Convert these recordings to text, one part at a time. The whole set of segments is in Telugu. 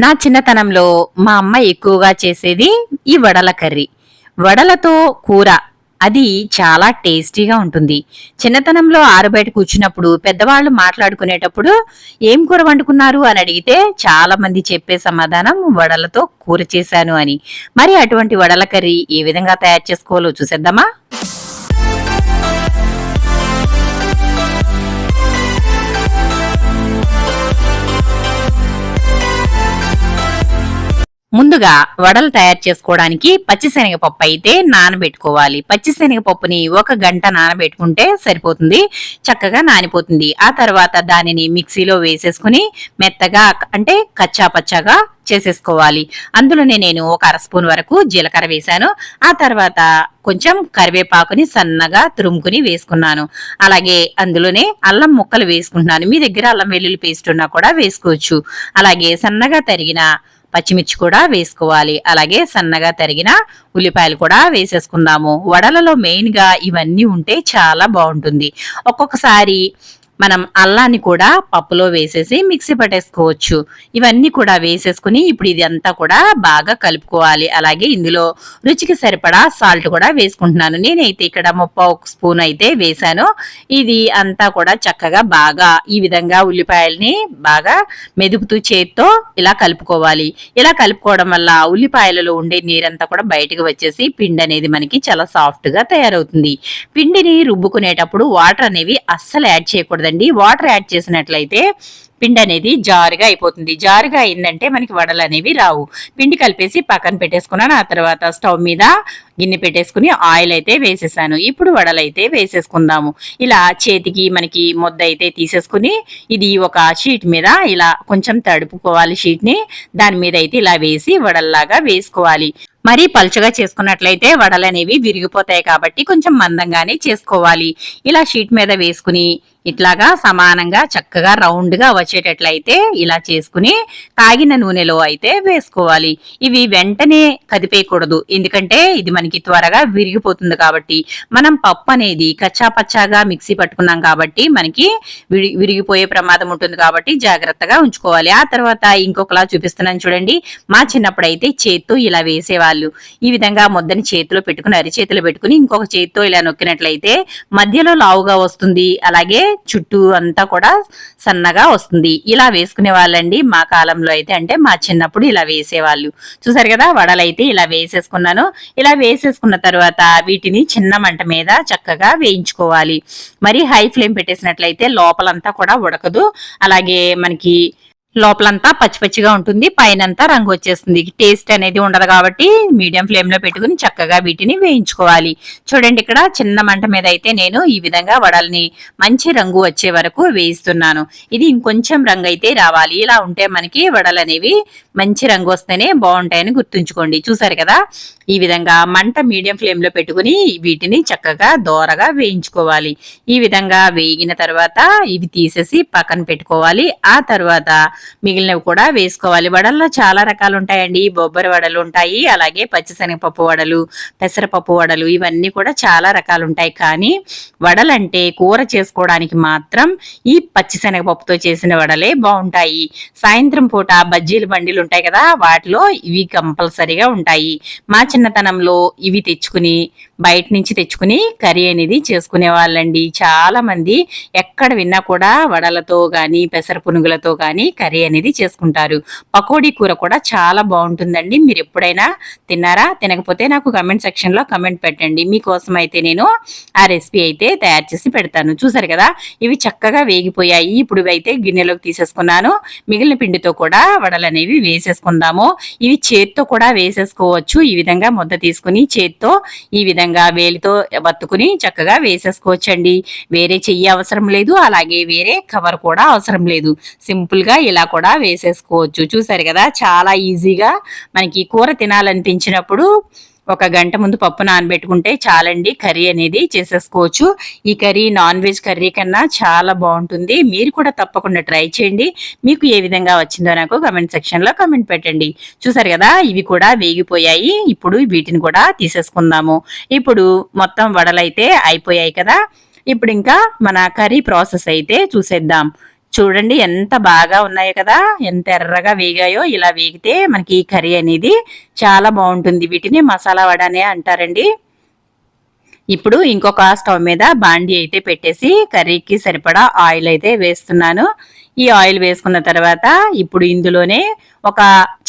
నా చిన్నతనంలో మా అమ్మ ఎక్కువగా చేసేది ఈ వడల కర్రీ. వడలతో కూర అది చాలా టేస్టీగా ఉంటుంది. చిన్నతనంలో ఆరుబయట కూర్చున్నప్పుడు పెద్దవాళ్ళు మాట్లాడుకునేటప్పుడు ఏం కూర వండుకున్నారు అని అడిగితే చాలా మంది చెప్పే సమాధానం వడలతో కూర చేశాను అని. మరి అటువంటి వడల కర్రీ ఏ విధంగా తయారు చేసుకోవాలో చూసేద్దామా? ముందుగా వడలు తయారు చేసుకోవడానికి పచ్చిశనగపప్పు అయితే నానబెట్టుకోవాలి. పచ్చిశనగపప్పుని 1 గంట నానబెట్టుకుంటే సరిపోతుంది. చక్కగా నానిపోతుంది. ఆ తర్వాత దానిని మిక్సీలో వేసేసుకుని మెత్తగా అంటే కచ్చా పచ్చాగా చేసేసుకోవాలి. అందులోనే నేను 1 అర స్పూన్ వరకు జీలకర్ర వేశాను. ఆ తర్వాత కొంచెం కరివేపాకుని సన్నగా తురుముకుని వేసుకున్నాను. అలాగే అందులోనే అల్లం ముక్కలు వేసుకుంటున్నాను. మీ దగ్గర అల్లం వెల్లుల్లి పేస్ట్ ఉన్నా కూడా వేసుకోవచ్చు. అలాగే సన్నగా తరిగిన పచ్చిమిర్చి కూడా వేసుకోవాలి. అలాగే సన్నగా తరిగిన ఉల్లిపాయలు కూడా వేసేసుకుందాము. వడలలో మెయిన్ గా ఇవన్నీ ఉంటే చాలా బాగుంటుంది. ఒక్కొక్కసారి మనం అల్లాన్ని కూడా పప్పులో వేసేసి మిక్సీ పట్టేసుకోవచ్చు. ఇవన్నీ కూడా వేసేసుకుని ఇప్పుడు ఇది అంతా కూడా బాగా కలుపుకోవాలి. అలాగే ఇందులో రుచికి సరిపడా సాల్ట్ కూడా వేసుకుంటున్నాను. నేనైతే ఇక్కడ 1 స్పూన్ అయితే వేసాను. ఇది అంతా కూడా చక్కగా బాగా ఈ విధంగా ఉల్లిపాయల్ని బాగా మెదుపుతూ చేత్తో ఇలా కలుపుకోవాలి. ఇలా కలుపుకోవడం వల్ల ఉల్లిపాయలలో ఉండే నీరంతా కూడా బయటకు వచ్చేసి పిండి అనేది మనకి చాలా సాఫ్ట్ గా తయారవుతుంది. పిండిని రుబ్బుకునేటప్పుడు వాటర్ అనేవి అస్సలు యాడ్ చేయకూడదు. వాటర్ యాడ్ చేసినట్లయితే పిండి అనేది జారుగా అయిపోతుంది. జారుగా అయిందంటే మనకి వడలు అనేవి రావు. పిండి కలిపేసి పక్కన పెట్టేసుకున్నాను. ఆ తర్వాత స్టవ్ మీద గిన్నె పెట్టేసుకుని ఆయిల్ అయితే వేసేసాను. ఇప్పుడు వడలు అయితే వేసేసుకుందాము. ఇలా చేతికి మనకి ముద్ద అయితే తీసేసుకుని ఇది ఒక షీట్ మీద ఇలా కొంచెం తడుపుకోవాలి. షీట్ ని దాని మీద అయితే ఇలా వేసి వడల్లాగా వేసుకోవాలి. మరీ పలుచగా చేసుకున్నట్లయితే వడలు అనేవి విరిగిపోతాయి కాబట్టి కొంచెం మందంగానే చేసుకోవాలి. ఇలా షీట్ మీద వేసుకుని ఇట్లాగా సమానంగా చక్కగా రౌండ్ గా వచ్చేటట్లయితే ఇలా చేసుకుని కాగిన నూనెలో అయితే వేసుకోవాలి. ఇవి వెంటనే కదిపేయకూడదు, ఎందుకంటే ఇది మనకి త్వరగా విరిగిపోతుంది కాబట్టి. మనం పప్పు అనేది కచ్చా పచ్చాగా మిక్సీ పట్టుకున్నాం కాబట్టి మనకి విరిగిపోయే ప్రమాదం ఉంటుంది కాబట్టి జాగ్రత్తగా ఉంచుకోవాలి. ఆ తర్వాత ఇంకొకలా చూపిస్తున్నాను చూడండి. మా చిన్నప్పుడు అయితే చేత్తో ఇలా వేసేవాళ్ళు. ఈ విధంగా ముద్దని చేతిలో పెట్టుకుని అరిచేతిలో పెట్టుకుని ఇంకొక చేతితో ఇలా నొక్కినట్లయితే మధ్యలో లావుగా వస్తుంది. అలాగే చుట్టూ అంతా కూడా సన్నగా వస్తుంది. ఇలా వేసుకునే వాళ్ళండి మా కాలంలో అయితే. అంటే మా చిన్నప్పుడు ఇలా వేసేవాళ్ళు. చూసారు కదా, వడలైతే ఇలా వేసేసుకున్నాను. ఇలా వేసేసుకున్న తర్వాత వీటిని చిన్న మంట మీద చక్కగా వేయించుకోవాలి. మరి హై ఫ్లేమ్ పెట్టేసినట్లయితే లోపలంతా కూడా ఉడకదు. అలాగే మనకి లోపలంతా పచ్చి పచ్చిగా ఉంటుంది, పైనంతా రంగు వచ్చేస్తుంది. టేస్ట్ అనేది ఉండదు కాబట్టి మీడియం ఫ్లేమ్ లో పెట్టుకుని చక్కగా వీటిని వేయించుకోవాలి. చూడండి, ఇక్కడ చిన్న మంట మీద అయితే నేను ఈ విధంగా వడల్ని మంచి రంగు వచ్చే వరకు వేయిస్తున్నాను. ఇది ఇంకొంచెం రంగు అయితే రావాలి. ఇలా ఉంటే మనకి వడలు అనేవి మంచి రంగు వస్తేనే బాగుంటాయని గుర్తుంచుకోండి. చూసారు కదా, ఈ విధంగా మంట మీడియం ఫ్లేమ్ లో పెట్టుకుని వీటిని చక్కగా దోరగా వేయించుకోవాలి. ఈ విధంగా వేగిన తర్వాత ఇవి తీసేసి పక్కన పెట్టుకోవాలి. ఆ తర్వాత మిగిలినవి కూడా వేసుకోవాలి. వడల్లో చాలా రకాలు ఉంటాయండి. బొబ్బరి వడలు ఉంటాయి, అలాగే పచ్చిశనగపప్పు వడలు, పెసరపప్పు వడలు, ఇవన్నీ కూడా చాలా రకాలు ఉంటాయి. కానీ వడలంటే కూర చేసుకోవడానికి మాత్రం ఈ పచ్చిశనగపప్పుతో చేసిన వడలే బాగుంటాయి. సాయంత్రం పూట బజ్జీలు బండిలు ఉంటాయి కదా, వాటిలో ఇవి కంపల్సరీగా ఉంటాయి. మా చిన్నతనంలో ఇవి తెచ్చుకుని బయట నుంచి తెచ్చుకుని కర్రీ అనేది చేసుకునే వాళ్ళండి. చాలా మంది ఎక్కడ విన్నా కూడా వడలతో గాని పెసర పునుగులతో గాని కర్రీ అనేది చేసుకుంటారు. పకోడీ కూర కూడా చాలా బాగుంటుందండి. మీరు ఎప్పుడైనా తిన్నారా? తినకపోతే నాకు కమెంట్ సెక్షన్ లో కమెంట్ పెట్టండి. మీకోసం అయితే నేను ఆ రెసిపీ అయితే తయారు చేసి పెడతాను. చూసారు కదా, ఇవి చక్కగా వేగిపోయాయి. ఇప్పుడు అయితే గిన్నెలోకి తీసేసుకున్నాను. మిగిలిన పిండితో కూడా వడలు అనేవి వేసేసుకుందాము. ఇవి చేత్తో కూడా వేసేసుకోవచ్చు. ఈ విధంగా ముద్ద తీసుకుని చేత్తో ఈ విధంగా వేలితో బత్తుకుని చక్కగా వేసేసుకోవచ్చండి. వేరే చెయ్యి అవసరం లేదు, అలాగే వేరే కవర్ కూడా అవసరం లేదు. సింపుల్ గా ఇలా కూడా వేసేసుకోవచ్చు. చూసారు కదా, చాలా ఈజీగా మనకి కూర తినాలనిపించినప్పుడు 1 గంట ముందు పప్పు నానబెట్టుకుంటే చాలండి, కర్రీ అనేది చేసేసుకోవచ్చు. ఈ కర్రీ నాన్ వెజ్ కర్రీ కన్నా చాలా బాగుంటుంది. మీరు కూడా తప్పకుండా ట్రై చేయండి. మీకు ఏ విధంగా వచ్చిందో నాకు కమెంట్ సెక్షన్ లో కమెంట్ పెట్టండి. చూసారు కదా, ఇవి కూడా వేగిపోయాయి. ఇప్పుడు వీటిని కూడా తీసేసుకుందాము. ఇప్పుడు మొత్తం వడలైతే అయిపోయాయి కదా. ఇప్పుడు ఇంకా మన కర్రీ ప్రాసెస్ అయితే చూసేద్దాం. చూడండి ఎంత బాగా ఉన్నాయో కదా, ఎంత ఎర్రగా వేగాయో. ఇలా వేగితే మనకి ఈ కర్రీ అనేది చాలా బాగుంటుంది. వీటిని మసాలా వడ అనే అంటారండి. ఇప్పుడు ఇంకొక స్టవ్ మీద బాండి అయితే పెట్టేసి కర్రీకి సరిపడా ఆయిల్ అయితే వేస్తున్నాను. ఈ ఆయిల్ వేసుకున్న తర్వాత ఇప్పుడు ఇందులోనే ఒక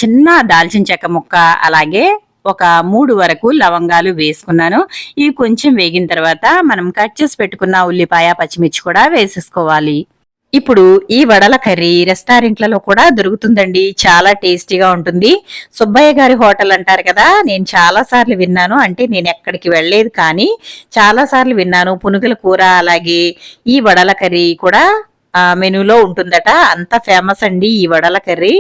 చిన్న దాల్చిన చెక్క ముక్క, అలాగే ఒక 3 వరకు లవంగాలు వేసుకున్నాను. ఇవి కొంచెం వేగిన తర్వాత మనం కట్ చేసి పెట్టుకున్న ఉల్లిపాయ, పచ్చిమిర్చి కూడా వేసేసుకోవాలి. ఇప్పుడు ఈ వడల కర్రీ రెస్టారెంట్లలో కూడా దొరుకుతుందండి. చాలా టేస్టీగా ఉంటుంది. సుబ్బయ్య గారి హోటల్ అంటారు కదా, నేను చాలా సార్లు విన్నాను. అంటే నేను ఎక్కడికి వెళ్ళలేదు కానీ చాలా సార్లు విన్నాను. పునుగుల కూర అలాగే ఈ వడల కర్రీ కూడా మెనూలో ఉంటుందట. అంత ఫేమస్ అండి ఈ వడల కర్రీ.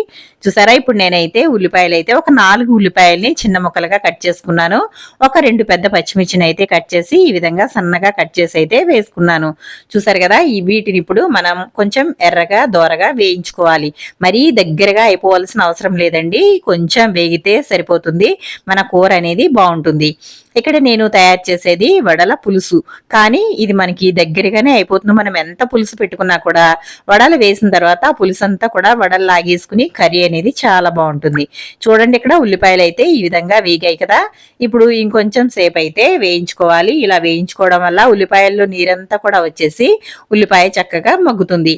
చూసారా, ఇప్పుడు నేనైతే ఉల్లిపాయలు అయితే ఒక 4 ఉల్లిపాయల్ని చిన్న ముక్కలుగా కట్ చేసుకున్నాను. ఒక 2 పెద్ద పచ్చిమిర్చిని అయితే కట్ చేసి ఈ విధంగా సన్నగా కట్ చేసి అయితే వేసుకున్నాను. చూసారు కదా, ఈ వీటిని ఇప్పుడు మనం కొంచెం ఎర్రగా దోరగా వేయించుకోవాలి. మరీ దగ్గరగా అయిపోవాల్సిన అవసరం లేదండి. కొంచెం వేగితే సరిపోతుంది. మన కూర అనేది బాగుంటుంది. ఇక్కడ నేను తయారు చేసేది వడల పులుసు, కానీ ఇది మనకి దగ్గరగానే అయిపోతుంది. మనం ఎంత పులుసు పెట్టుకున్నా కూడా వడలు వేసిన తర్వాత పులుసు అంతా కూడా వడలు లాగేసుకుని కర్రీ అనేది చాలా బాగుంటుంది. చూడండి, ఇక్కడ ఉల్లిపాయలు అయితే ఈ విధంగా వేగాయి కదా. ఇప్పుడు ఇంకొంచెం సేపు అయితే వేయించుకోవాలి. ఇలా వేయించుకోవడం వల్ల ఉల్లిపాయల్లో నీరంతా కూడా వచ్చేసి ఉల్లిపాయ చక్కగా మగ్గుతుంది.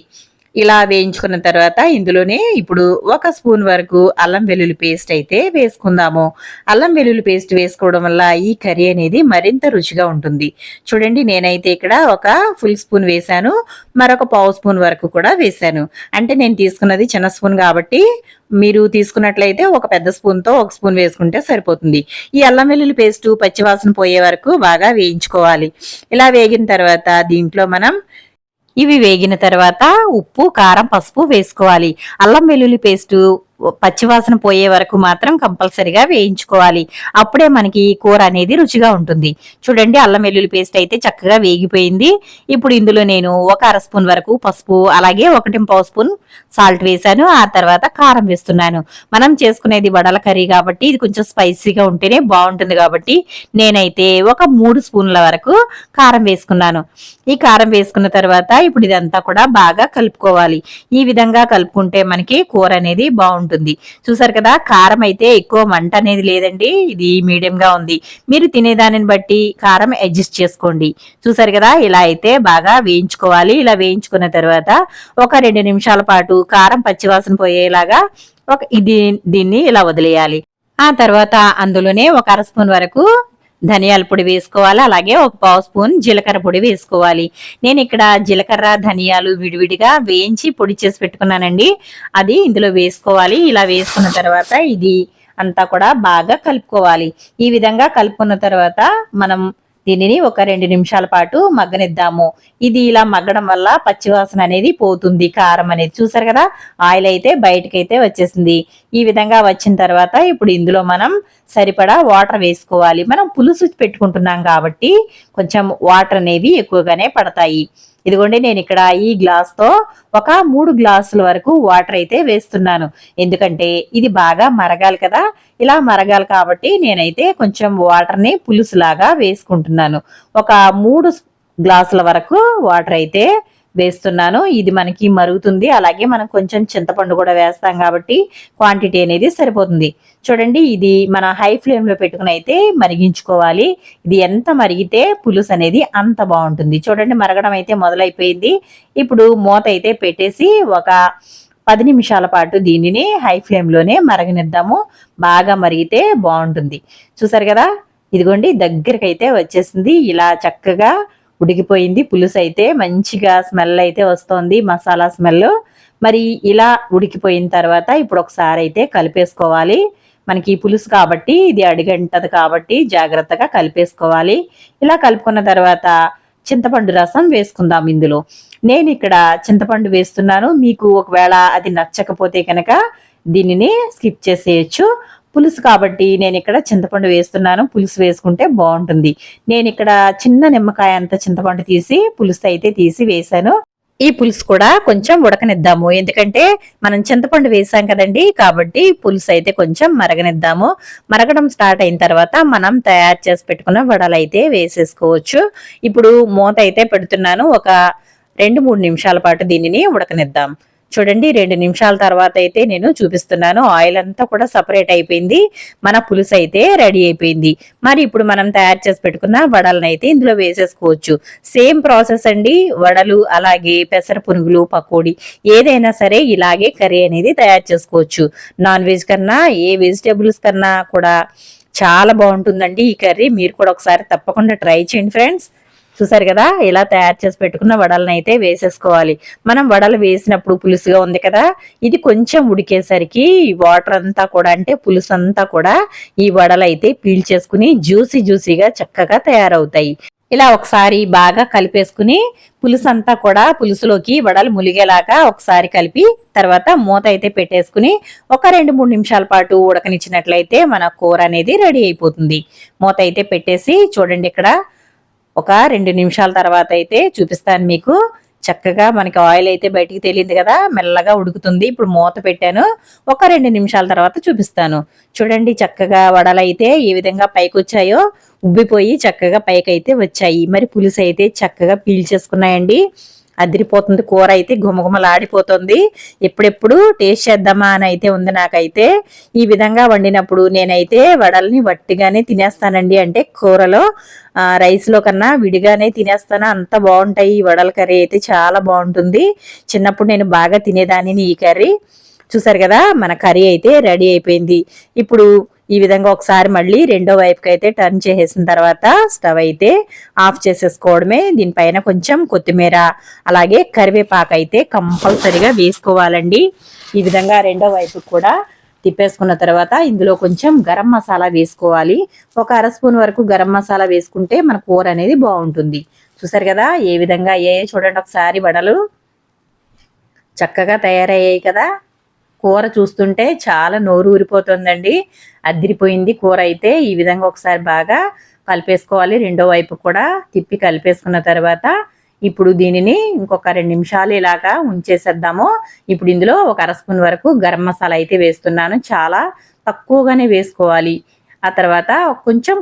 ఇలా వేయించుకున్న తర్వాత ఇందులోనే ఇప్పుడు 1 స్పూన్ వరకు అల్లం వెల్లుల్లి పేస్ట్ అయితే వేసుకుందాము. అల్లం వెల్లుల్లి పేస్ట్ వేసుకోవడం వల్ల ఈ కర్రీ అనేది మరింత రుచిగా ఉంటుంది. చూడండి, నేనైతే ఇక్కడ ఒక ఫుల్ స్పూన్ వేసాను, మరొక పావు స్పూన్ వరకు కూడా వేసాను. అంటే నేను తీసుకున్నది చిన్న స్పూన్ కాబట్టి మీరు తీసుకున్నట్లయితే ఒక పెద్ద స్పూన్తో 1 స్పూన్ వేసుకుంటే సరిపోతుంది. ఈ అల్లం వెల్లుల్లి పేస్ట్ పచ్చివాసన పోయే వరకు బాగా వేయించుకోవాలి. ఇలా వేగిన తర్వాత దీంట్లో మనం ఇవి వేగిన తర్వాత ఉప్పు, కారం, పసుపు వేసుకోవాలి. అల్లం వెల్లుల్లి పేస్టు పచ్చివాసన పోయే వరకు మాత్రం కంపల్సరిగా వేయించుకోవాలి. అప్పుడే మనకి కూర అనేది రుచిగా ఉంటుంది. చూడండి, అల్లం వెల్లుల్లి పేస్ట్ అయితే చక్కగా వేగిపోయింది. ఇప్పుడు ఇందులో నేను ఒక 1/2 స్పూన్ వరకు పసుపు, అలాగే 1.5 స్పూన్ సాల్ట్ వేసాను. ఆ తర్వాత కారం వేస్తున్నాను. మనం చేసుకునేది వడల కర్రీ కాబట్టి ఇది కొంచెం స్పైసీగా ఉంటేనే బాగుంటుంది కాబట్టి నేనైతే ఒక 3 స్పూన్ల వరకు కారం వేసుకున్నాను. ఈ కారం వేసుకున్న తర్వాత ఇప్పుడు ఇదంతా కూడా బాగా కలుపుకోవాలి. ఈ విధంగా కలుపుకుంటే మనకి కూర అనేది బాగుంటుంది. చూసారు కదా, కారం అయితే ఎక్కువ మంట అనేది లేదండి. ఇది మీడియం గా ఉంది. మీరు తినేదానిని బట్టి కారం అడ్జస్ట్ చేసుకోండి. చూసారు కదా, ఇలా అయితే బాగా వేయించుకోవాలి. ఇలా వేయించుకున్న తర్వాత ఒక 2 నిమిషాల పాటు కారం పచ్చివాసన పోయేలాగా దీన్ని ఇలా వదిలేయాలి. ఆ తర్వాత అందులోనే ఒక 1/2 స్పూన్ వరకు ధనియాల పొడి వేసుకోవాలి. అలాగే ఒక పావు స్పూన్ జీలకర్ర పొడి వేసుకోవాలి. నేను ఇక్కడ జీలకర్ర, ధనియాలు విడివిడిగా వేయించి పొడి చేసి పెట్టుకున్నానండి. అది ఇందులో వేసుకోవాలి. ఇలా వేసుకున్న తర్వాత ఇది అంతా కూడా బాగా కలుపుకోవాలి. ఈ విధంగా కలుపుకున్న తర్వాత మనం దీనిని ఒక 2 నిమిషాల పాటు మగ్గనిద్దాము. ఇది ఇలా మగ్గడం వల్ల పచ్చివాసన అనేది పోతుంది, కారం అనేది. చూసారు కదా, ఆయిల్ అయితే బయటకైతే వచ్చేసింది. ఈ విధంగా వచ్చిన తర్వాత ఇప్పుడు ఇందులో మనం సరిపడా వాటర్ వేసుకోవాలి. మనం పులుసు పెట్టుకుంటున్నాం కాబట్టి కొంచెం వాటర్ అనేవి ఎక్కువగానే పడతాయి. ఇదిగోండి, నేను ఇక్కడ ఈ గ్లాస్ తో ఒక 3 గ్లాసుల వరకు వాటర్ అయితే వేస్తున్నాను. ఎందుకంటే ఇది బాగా మరగాలి కదా. ఇలా మరగాలి కాబట్టి నేనైతే కొంచెం వాటర్ ని పులుసులాగా వేసుకుంటున్నాను. ఒక 3 గ్లాసుల వరకు వాటర్ అయితే వేస్తున్నాను. ఇది మనకి మరుగుతుంది. అలాగే మనం కొంచెం చింతపండు కూడా వేస్తాం కాబట్టి క్వాంటిటీ అనేది సరిపోతుంది. చూడండి, ఇది మన హై ఫ్లేమ్ లో పెట్టుకుని అయితే మరిగించుకోవాలి. ఇది ఎంత మరిగితే పులుసు అనేది అంత బాగుంటుంది. చూడండి, మరగడం అయితే మొదలైపోయింది. ఇప్పుడు మూత అయితే పెట్టేసి ఒక 10 నిమిషాల పాటు దీనిని హై ఫ్లేమ్ లోనే మరగనిద్దాము. బాగా మరిగితే బాగుంటుంది. చూసారు కదా, ఇదిగోండి దగ్గరికి అయితే వచ్చేసింది. ఇలా చక్కగా ఉడికిపోయింది. పులుసు అయితే మంచిగా స్మెల్ అయితే వస్తోంది, మసాలా స్మెల్. మరి ఇలా ఉడికిపోయిన తర్వాత ఇప్పుడు ఒకసారి అయితే కలిపేసుకోవాలి. మనకి పులుసు కాబట్టి ఇది అడిగంటది కాబట్టి జాగ్రత్తగా కలిపేసుకోవాలి. ఇలా కలుపుకున్న తర్వాత చింతపండు రసం వేసుకుందాం. ఇందులో నేను ఇక్కడ చింతపండు వేస్తున్నాను. మీకు ఒకవేళ అది నచ్చకపోతే కనుక దీనిని స్కిప్ చేసేయచ్చు. పులుసు కాబట్టి నేను ఇక్కడ చింతపండు వేస్తున్నాను. పులుసు వేసుకుంటే బాగుంటుంది. నేను ఇక్కడ చిన్న నిమ్మకాయ అంత చింతపండు తీసి పులుసు అయితే తీసి వేసాను. ఈ పులుసు కూడా కొంచెం ఉడకనిద్దాము. ఎందుకంటే మనం చింతపండు వేసాం కదండి, కాబట్టి పులుసు అయితే కొంచెం మరగనిద్దాము. మరగడం స్టార్ట్ అయిన తర్వాత మనం తయారు చేసి పెట్టుకున్న వడలు అయితే వేసేసుకోవచ్చు. ఇప్పుడు మూత అయితే పెడుతున్నాను. ఒక 2-3 నిమిషాల పాటు దీనిని ఉడకనిద్దాం. చూడండి 2 నిమిషాల తర్వాత అయితే నేను చూపిస్తున్నాను. ఆయిల్ అంతా కూడా సపరేట్ అయిపోయింది. మన పులుసు అయితే రెడీ అయిపోయింది. మరి ఇప్పుడు మనం తయారు చేసి పెట్టుకున్న వడలను అయితే ఇందులో వేసేసుకోవచ్చు. సేమ్ ప్రాసెస్ అండి. వడలు అలాగే పెసర పునుగులు, పకోడీ ఏదైనా సరే ఇలాగే కర్రీ అనేది తయారు చేసుకోవచ్చు. నాన్ వెజ్ కన్నా ఏ వెజిటేబుల్స్ కన్నా కూడా చాలా బాగుంటుందండి ఈ కర్రీ. మీరు కూడా ఒకసారి తప్పకుండా ట్రై చేయండి ఫ్రెండ్స్. చూసారు కదా, ఇలా తయారు చేసి పెట్టుకున్న వడలను అయితే వేసేసుకోవాలి. మనం వడలు వేసినప్పుడు పులుసుగా ఉంది కదా, ఇది కొంచెం ఉడికేసరికి వాటర్ అంతా కూడా అంటే పులుసు అంతా కూడా ఈ వడలు అయితే పీల్చేసుకుని జ్యూసీగా చక్కగా తయారవుతాయి. ఇలా ఒకసారి బాగా కలిపేసుకుని పులుసు అంతా కూడా పులుసులోకి వడలు ములిగేలాగా ఒకసారి కలిపి తర్వాత మూత అయితే పెట్టేసుకుని ఒక 2-3 నిమిషాల పాటు ఉడకనిచ్చినట్లయితే మన కూర అనేది రెడీ అయిపోతుంది. మూత అయితే పెట్టేసి చూడండి, ఇక్కడ ఒక 2 నిమిషాల తర్వాత అయితే చూపిస్తాను మీకు. చక్కగా మనకి ఆయిల్ అయితే బయటికి తేలింది కదా, మెల్లగా ఉడుకుతుంది. ఇప్పుడు మూత పెట్టాను. ఒక 2 నిమిషాల తర్వాత చూపిస్తాను. చూడండి చక్కగా వడలు అయితే ఏ విధంగా పైకి వచ్చాయో, ఉబ్బిపోయి చక్కగా పైకి అయితే వచ్చాయి. మరి పులుసు అయితే చక్కగా పీల్చేసుకున్నాయండి. అదిరిపోతుంది. కూర అయితే గుమగుమలాడిపోతుంది. ఎప్పుడెప్పుడు టేస్ట్ చేద్దామా అని అయితే ఉంది నాకైతే. ఈ విధంగా వండినప్పుడు నేనైతే వడల్ని వట్టిగానే తినేస్తానండి. అంటే కూరలో రైస్ లో కన్నా విడిగానే తినేస్తాను. అంత బాగుంటాయి ఈ వడల కర్రీ అయితే, చాలా బాగుంటుంది. చిన్నప్పుడు నేను బాగా తినేదానిని ఈ కర్రీ. చూసారు కదా, మన కర్రీ అయితే రెడీ అయిపోయింది. ఇప్పుడు ఈ విధంగా ఒకసారి మళ్ళీ రెండో వైపుకి అయితే టర్న్ చేసేసిన తర్వాత స్టవ్ అయితే ఆఫ్ చేసేసుకోవడమే. దీనిపైన కొంచెం కొత్తిమీర అలాగే కరివేపాకు అయితే కంపల్సరిగా వేసుకోవాలండి. ఈ విధంగా రెండో వైపుకి కూడా తిప్పేసుకున్న తర్వాత ఇందులో కొంచెం గరం మసాలా వేసుకోవాలి. ఒక 1/2 స్పూన్ వరకు గరం మసాలా వేసుకుంటే మన కూర అనేది బాగుంటుంది. చూసారు కదా ఏ విధంగా చూడండి ఒకసారి వడలు చక్కగా తయారయ్యాయి కదా. కూర చూస్తుంటే చాలా నోరు ఊరిపోతుందండి. అదిరిపోయింది కూర అయితే. ఈ విధంగా ఒకసారి బాగా కలిపేసుకోవాలి. రెండో వైపు కూడా తిప్పి కలిపేసుకున్న తర్వాత ఇప్పుడు దీనిని ఇంకొక 2 నిమిషాలు ఇలాగా ఉంచేసేద్దాము. ఇప్పుడు ఇందులో ఒక 1/2 స్పూన్ వరకు గరం మసాలా అయితే వేస్తున్నాను. చాలా తక్కువగానే వేసుకోవాలి. ఆ తర్వాత కొంచెం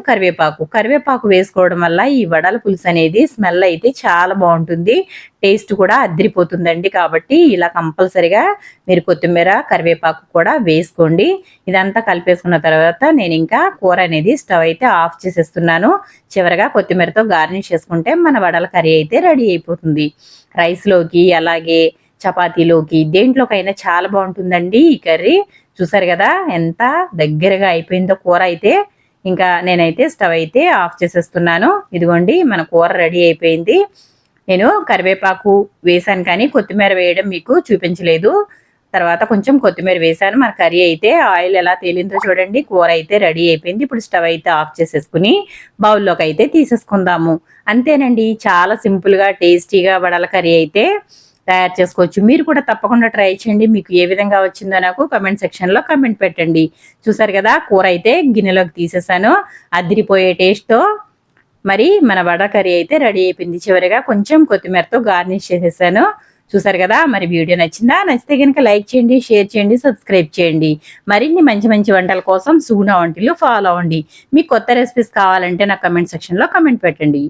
కరివేపాకు వేసుకోవడం వల్ల ఈ వడల పులుసు అనేది స్మెల్ అయితే చాలా బాగుంటుంది. టేస్ట్ కూడా అదిరిపోతుందండి. కాబట్టి ఇలా కంపల్సరిగా మీరు కొత్తిమీర కరివేపాకు కూడా వేసుకోండి. ఇదంతా కలిపేసుకున్న తర్వాత నేను ఇంకా కూర అనేది స్టవ్ అయితే ఆఫ్ చేసేస్తున్నాను. చివరగా కొత్తిమీరతో గార్నిష్ చేసుకుంటే మన వడల కర్రీ అయితే రెడీ అయిపోతుంది. రైస్లోకి అలాగే చపాతీలోకి దేంట్లోకైనా చాలా బాగుంటుందండి ఈ కర్రీ. చూసారు కదా ఎంత దగ్గరగా అయిపోయిందో కూర అయితే. ఇంకా నేనైతే స్టవ్ అయితే ఆఫ్ చేసేస్తున్నాను. ఇదిగోండి మన కూర రెడీ అయిపోయింది. నేను కరివేపాకు వేసాను కానీ కొత్తిమీర వేయడం మీకు చూపించలేదు. తర్వాత కొంచెం కొత్తిమీర వేసాను. మన కర్రీ అయితే ఆయిల్ ఎలా తేలిందో చూడండి. కూర అయితే రెడీ అయిపోయింది. ఇప్పుడు స్టవ్ అయితే ఆఫ్ చేసేసుకుని బౌల్లోకి అయితే తీసేసుకుందాము. అంతేనండి, చాలా సింపుల్గా టేస్టీగా వడల కర్రీ అయితే తయారు చేసుకోవచ్చు. మీరు కూడా తప్పకుండా ట్రై చేయండి. మీకు ఏ విధంగా వచ్చిందో నాకు కమెంట్ సెక్షన్లో కమెంట్ పెట్టండి. చూసారు కదా కూర అయితే గిన్నెలోకి తీసేసాను. అదిరిపోయే టేస్ట్తో మరి మన వడ కర్రీ అయితే రెడీ అయిపోయింది. చివరిగా కొంచెం కొత్తిమీరతో గార్నిష్ చేసేసాను. చూసారు కదా, మరి వీడియో నచ్చిందా? నచ్చితే కనుక లైక్ చేయండి, షేర్ చేయండి, సబ్స్క్రైబ్ చేయండి. మరిన్ని మంచి వంటల కోసం సుగుణ వంటలు ఫాలో అవ్వండి. మీకు కొత్త రెసిపీస్ కావాలంటే నా కమెంట్ సెక్షన్లో కమెంట్ పెట్టండి.